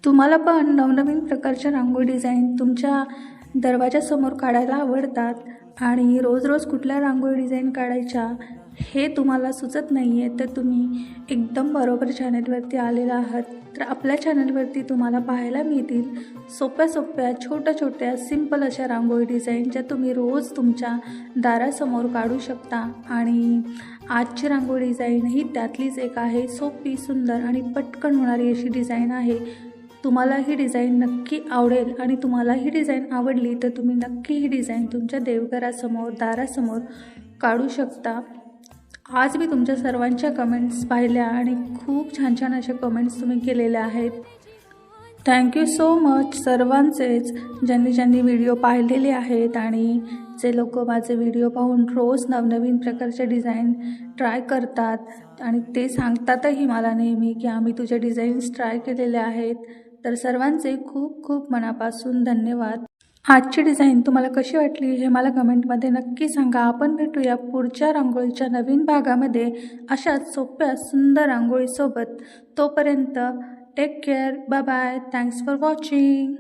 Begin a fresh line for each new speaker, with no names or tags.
तुम्हाला पण नवनवीन प्रकारच्या रांगोळी डिझाईन तुमच्या दरवाजासमोर काढायला आवडतात आणि रोज रोज कुठल्या रांगोळी डिझाईन काढायच्या हे तुम्हाला सुचत नाही आहे, तर तुम्ही एकदम बरोबर चॅनलवरती आलेला आहात. तर आपल्या चॅनलवरती तुम्हाला पाहायला मिळतील सोप्या सोप्या छोट्या छोट्या सिंपल अशा रांगोळी डिझाईन ज्या तुम्ही रोज तुमच्या दारासमोर काढू शकता. आणि आजची रांगोळी डिझाईन ही त्यातलीच एक आहे. सोपी, सुंदर आणि पटकन होणारी अशी डिझाईन आहे. तुम्हाला ही डिझाईन नक्की आवडेल आणि तुम्हाला ही डिझाईन आवडली तर तुम्ही नक्की ही डिझाईन तुमच्या देवघरासमोर, दारासमोर काढू शकता. आज मी तुमच्या सर्वांच्या कमेंट्स पाहिल्या आणि खूप छान छान अशा कमेंट्स तुम्ही केलेल्या आहेत. थँक्यू सो मच सर्वांचेच, ज्यांनी व्हिडिओ पाहिलेले आहेत आणि जे लोक माझे व्हिडिओ पाहून रोज नवनवीन प्रकारचे डिझाईन ट्राय करतात आणि ते सांगतातही मला नेहमी की आम्ही तुझ्या डिझाईन्स ट्राय केलेल्या आहेत. तर सर्वांचे खूप खूप मनापासून धन्यवाद. आजची डिझाईन तुम्हाला कशी वाटली हे मला कमेंटमध्ये नक्की सांगा. आपण भेटूया पुढच्या रांगोळीच्या नवीन भागामध्ये अशाच सोप्या सुंदर रांगोळीसोबत. तोपर्यंत take care, bye bye, thanks for watching.